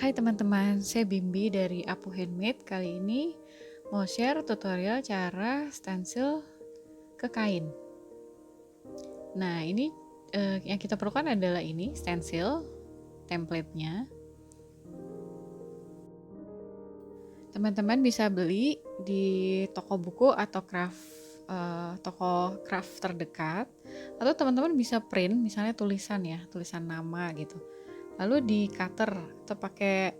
Hai teman-teman, saya Bimbi dari Apu Handmade. Kali ini mau share tutorial cara stensil ke kain. Nah, ini yang kita perlukan adalah ini stensil, template-nya. Teman-teman bisa beli di toko buku atau toko craft terdekat, atau teman-teman bisa print misalnya tulisan nama gitu. Lalu di cutter atau pakai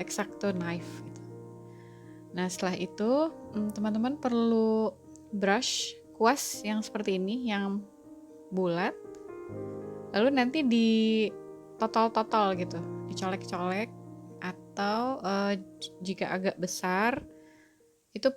X-Acto knife gitu. Nah, setelah itu teman-teman perlu brush kuas yang seperti ini, yang bulat. Lalu nanti di totol-totol gitu, dicolek-colek, atau jika agak besar itu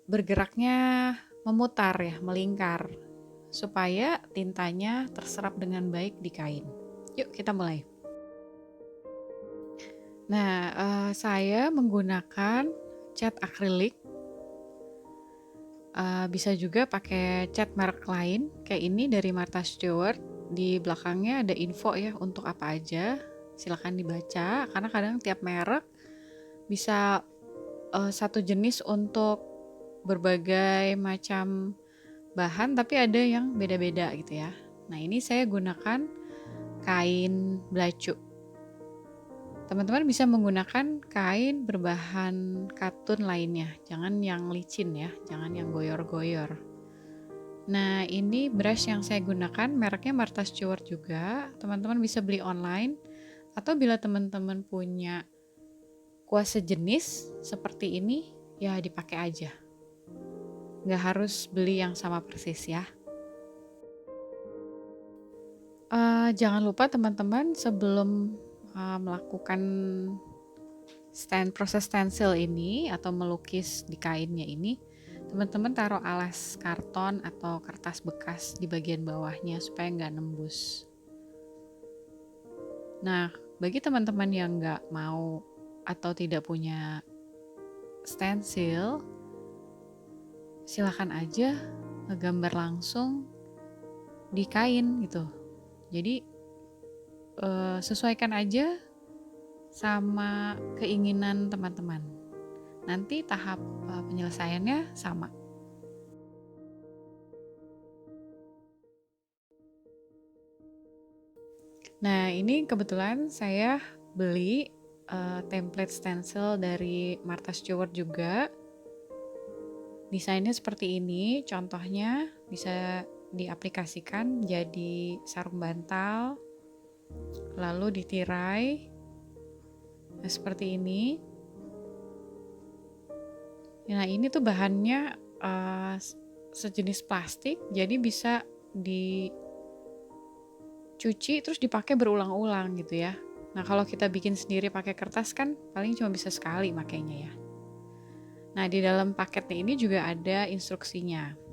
bergeraknya memutar ya, melingkar, supaya tintanya terserap dengan baik di kain. Yuk kita mulai. Nah, saya menggunakan cat akrilik. Bisa juga pakai cat merek lain, kayak ini dari Martha Stewart. Di belakangnya ada info ya untuk apa aja. Silahkan dibaca, karena kadang tiap merek bisa satu jenis untuk berbagai macam bahan, tapi ada yang beda-beda gitu ya. Nah, ini saya gunakan kain belacu. Teman-teman bisa menggunakan kain berbahan katun lainnya, jangan yang licin ya, jangan yang goyor-goyor. Nah, ini brush yang saya gunakan mereknya Martha Stewart juga. Teman-teman bisa beli online, atau bila teman-teman punya kuas sejenis seperti ini, ya dipakai aja. Nggak harus beli yang sama persis ya. Jangan lupa teman-teman sebelum melakukan proses stensil ini atau melukis di kainnya ini, teman-teman taruh alas karton atau kertas bekas di bagian bawahnya supaya nggak nembus. Nah, bagi teman-teman yang nggak mau atau tidak punya stensil, silakan aja ngegambar langsung di kain gitu. Jadi sesuaikan aja sama keinginan teman-teman. Nanti tahap penyelesaiannya sama. Nah, ini kebetulan saya beli template stencil dari Martha Stewart juga. Desainnya seperti ini, contohnya bisa diaplikasikan jadi sarung bantal, lalu ditirai, nah seperti ini. Nah, ini tuh bahannya sejenis plastik, jadi bisa dicuci terus dipakai berulang-ulang gitu ya. Nah, kalau kita bikin sendiri pakai kertas kan paling cuma bisa sekali makainya ya. Nah, di dalam paketnya ini juga ada instruksinya.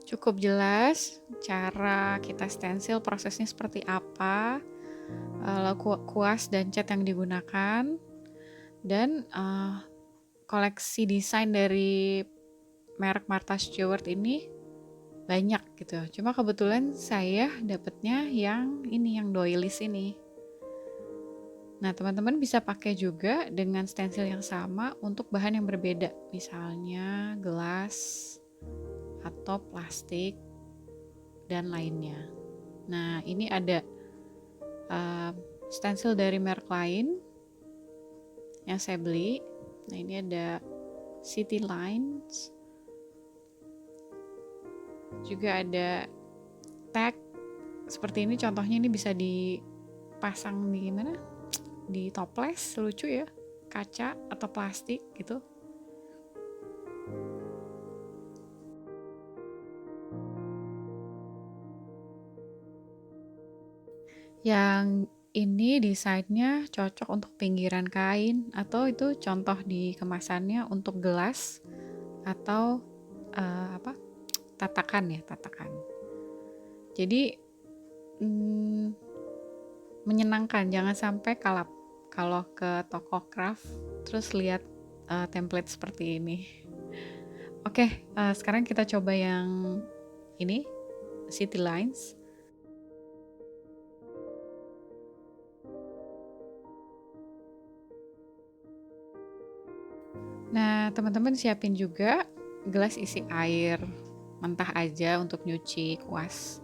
Cukup jelas cara kita stensil, prosesnya seperti apa, kuas dan cat yang digunakan, dan koleksi desain dari merek Martha Stewart ini banyak gitu. Cuma kebetulan saya dapetnya yang ini, yang doilies ini. Nah, teman-teman bisa pakai juga dengan stensil yang sama untuk bahan yang berbeda, misalnya gelas atau plastik dan lainnya. Nah, ini ada stensil dari merek lain yang saya beli. Nah, ini ada City Lines, juga ada tag seperti ini. Contohnya ini bisa dipasang di mana? Di toples, lucu ya, kaca atau plastik gitu. Yang ini desainnya cocok untuk pinggiran kain, atau itu contoh di kemasannya untuk gelas atau tatakan ya, tatakan. Jadi menyenangkan, jangan sampai kalap kalau ke toko craft terus lihat template seperti ini. Oke, sekarang kita coba yang ini, City Lines. Nah, teman-teman siapin juga gelas isi air mentah aja untuk nyuci kuas.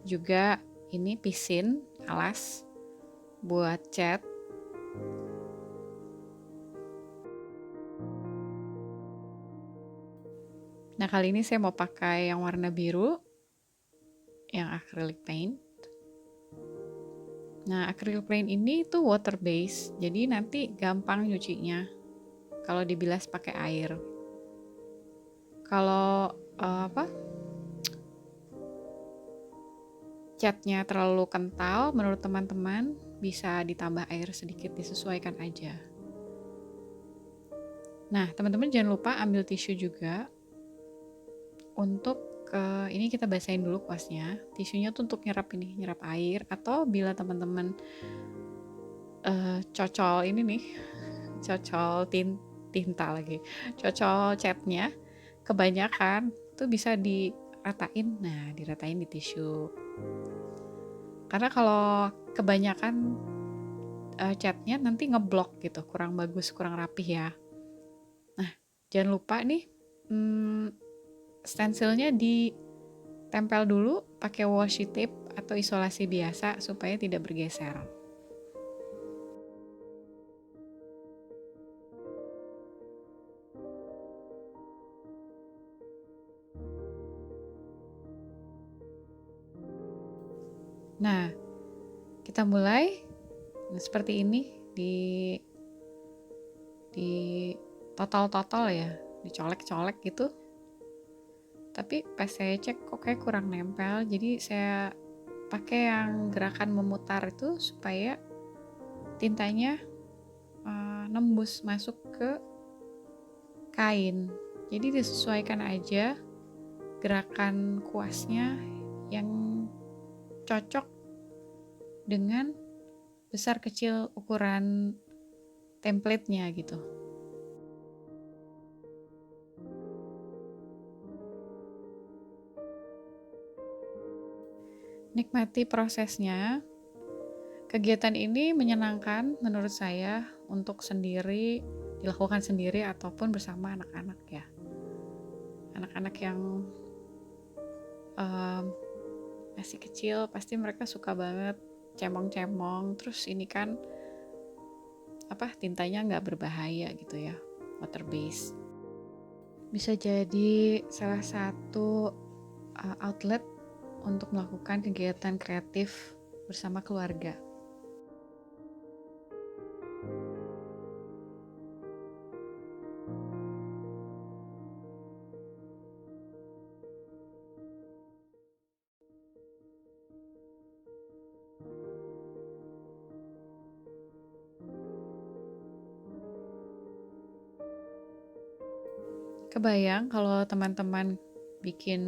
Juga ini pisin alas buat cat. Nah, kali ini saya mau pakai yang warna biru, yang acrylic paint. Nah, acrylic paint ini tuh water base, jadi nanti gampang nyucinya kalau dibilas pakai air. Kalau catnya terlalu kental, menurut teman-teman bisa ditambah air sedikit, disesuaikan aja. Nah, teman-teman jangan lupa ambil tisu juga untuk ini kita basahin dulu kuasnya. Tisunya tuh untuk nyerap air, atau bila teman-teman cocol ini nih, cocol tinta lagi, cocol catnya kebanyakan tuh bisa diratain. Nah, diratain di tisu. Karena kalau kebanyakan catnya nanti ngeblok gitu, kurang bagus, kurang rapih ya. Nah, jangan lupa nih stensilnya ditempel dulu pakai washi tape atau isolasi biasa supaya tidak bergeser. Nah, kita mulai seperti ini di total ya, dicolek-colek gitu. Tapi pas saya cek kok kayak kurang nempel, jadi saya pakai yang gerakan memutar itu supaya tintanya nembus masuk ke kain. Jadi disesuaikan aja gerakan kuasnya yang cocok dengan besar kecil ukuran template-nya gitu. Nikmati prosesnya. Kegiatan ini menyenangkan menurut saya untuk dilakukan sendiri ataupun bersama anak-anak ya. Anak-anak yang masih kecil pasti mereka suka banget cemong-cemong. Terus ini kan tintanya nggak berbahaya gitu ya, water base. Bisa jadi salah satu outlet untuk melakukan kegiatan kreatif bersama keluarga. Kebayang kalau teman-teman bikin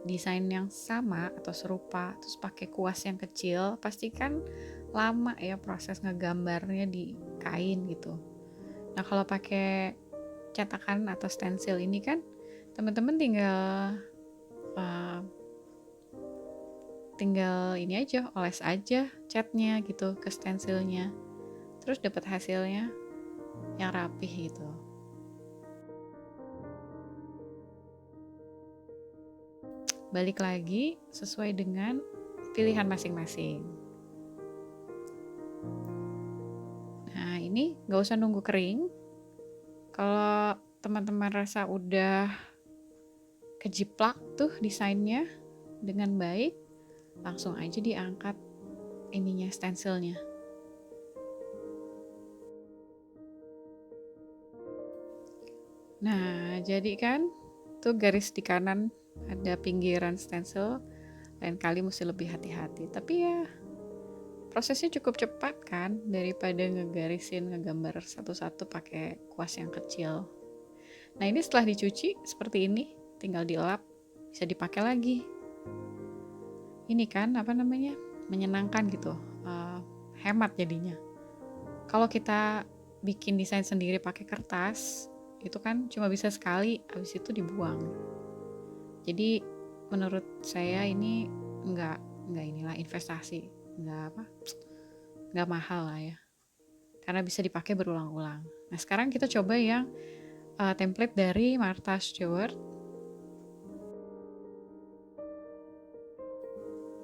desain yang sama atau serupa, terus pakai kuas yang kecil, pasti kan lama ya proses ngegambarnya di kain gitu. Nah, kalau pakai cetakan atau stensil ini kan teman-teman uh, tinggal ini aja, oles aja catnya gitu ke stensilnya. Terus dapat hasilnya yang rapih gitu. Balik lagi sesuai dengan pilihan masing-masing. Nah, ini nggak usah nunggu kering. Kalau teman-teman rasa udah kejiplak tuh desainnya dengan baik, langsung aja diangkat ininya, stensilnya. Nah, jadi kan tuh garis di kanan ada pinggiran stensil, lain kali mesti lebih hati-hati. Tapi ya prosesnya cukup cepat kan daripada ngegambar satu-satu pakai kuas yang kecil. Nah, ini setelah dicuci seperti ini, tinggal dilap, bisa dipakai lagi. Ini kan menyenangkan gitu, hemat jadinya. Kalau kita bikin desain sendiri pakai kertas, itu kan cuma bisa sekali, habis itu dibuang. Jadi menurut saya ini nggak inilah investasi, nggak mahal lah ya, karena bisa dipakai berulang-ulang. Nah, sekarang kita coba yang template dari Martha Stewart.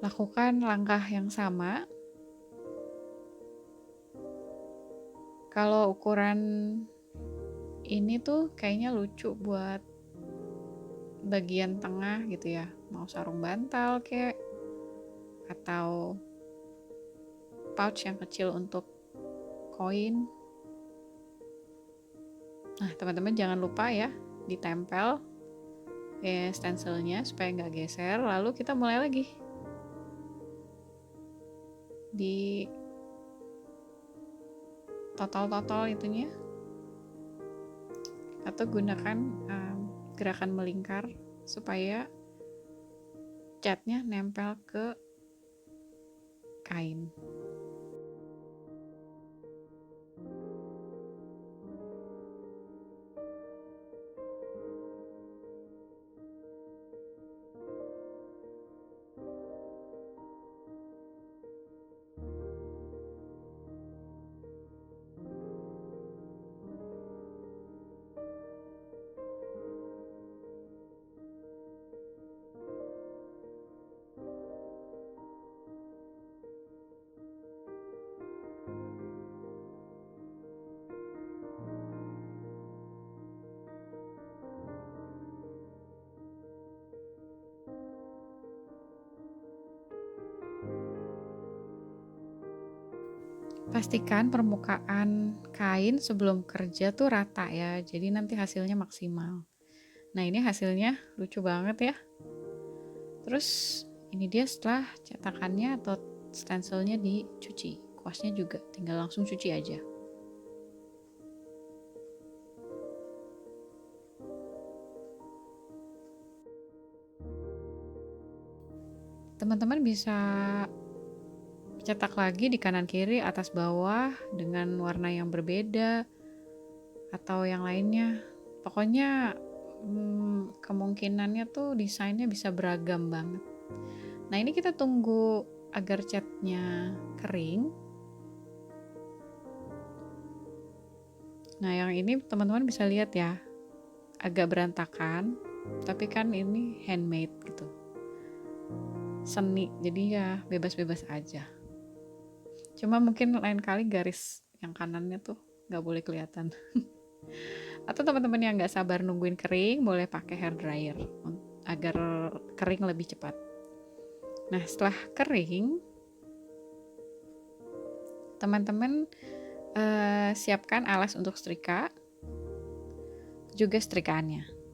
Lakukan langkah yang sama. Kalau ukuran ini tuh kayaknya lucu buat bagian tengah gitu ya, mau sarung bantal kayak, atau pouch yang kecil untuk koin. Nah teman-teman jangan lupa ya ditempel stensilnya supaya nggak geser. Lalu kita mulai lagi di totol-totol itunya, atau gunakan gerakan melingkar supaya catnya nempel ke kain. Pastikan permukaan kain sebelum kerja tuh rata ya, jadi nanti hasilnya maksimal. Nah ini hasilnya lucu banget ya. Terus ini dia setelah cetakannya atau stensilnya dicuci, kuasnya juga tinggal langsung cuci aja. Teman-teman bisa cetak lagi di kanan kiri, atas bawah dengan warna yang berbeda atau yang lainnya. Pokoknya kemungkinannya tuh desainnya bisa beragam banget. Nah ini kita tunggu agar catnya kering. Nah yang ini teman-teman bisa lihat ya, agak berantakan, tapi kan ini handmade gitu, seni, jadi ya bebas-bebas aja. Cuma mungkin lain kali garis yang kanannya tuh nggak boleh kelihatan. Atau teman-teman yang nggak sabar nungguin kering, boleh pakai hair dryer agar kering lebih cepat. Nah setelah kering, teman-teman siapkan alas untuk setrika, juga setrikaannya.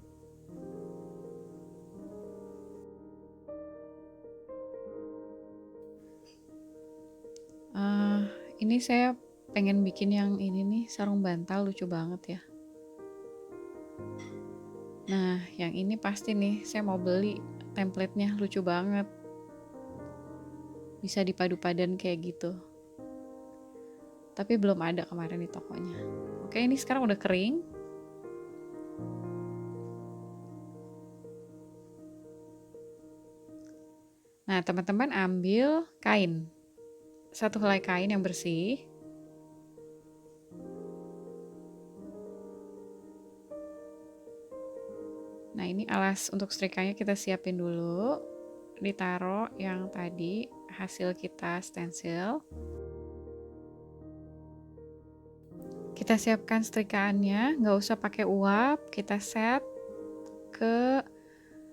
Ini saya pengen bikin yang ini nih, sarung bantal lucu banget ya. Nah yang ini pasti nih saya mau beli template-nya, lucu banget, bisa dipadu-padan kayak gitu, tapi belum ada kemarin di tokonya. Oke ini sekarang udah kering. Nah teman-teman ambil kain, satu helai kain yang bersih. Nah ini alas untuk setrikanya kita siapin dulu, ditaruh yang tadi hasil kita stensil. Kita siapkan setrikaannya, nggak usah pakai uap, kita set ke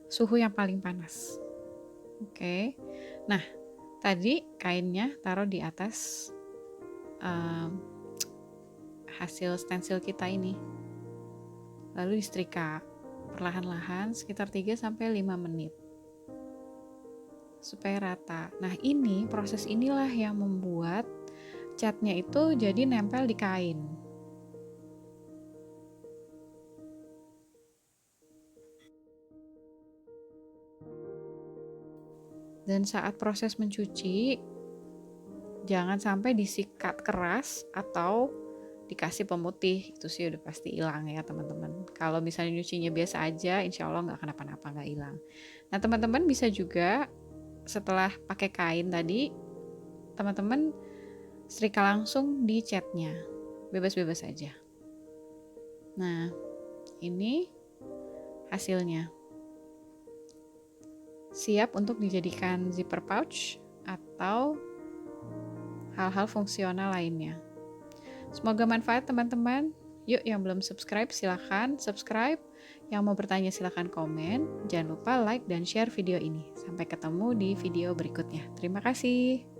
suhu yang paling panas. Oke, nah tadi kainnya taruh di atas hasil stensil kita ini, lalu disetrika perlahan-lahan sekitar 3-5 menit supaya rata. Nah ini proses inilah yang membuat catnya itu jadi nempel di kain. Dan saat proses mencuci, jangan sampai disikat keras atau dikasih pemutih, itu sih udah pasti hilang ya teman-teman. Kalau misalnya nyucinya biasa aja, insya Allah nggak kenapa-napa, nggak hilang. Nah teman-teman bisa juga setelah pakai kain tadi, teman-teman setrika langsung di catnya, bebas-bebas aja. Nah Ini hasilnya. Siap untuk dijadikan zipper pouch atau hal-hal fungsional lainnya. Semoga manfaat teman-teman. Yuk yang belum subscribe silahkan subscribe. Yang mau bertanya silahkan komen. Jangan lupa like dan share video ini. Sampai ketemu di video berikutnya. Terima kasih.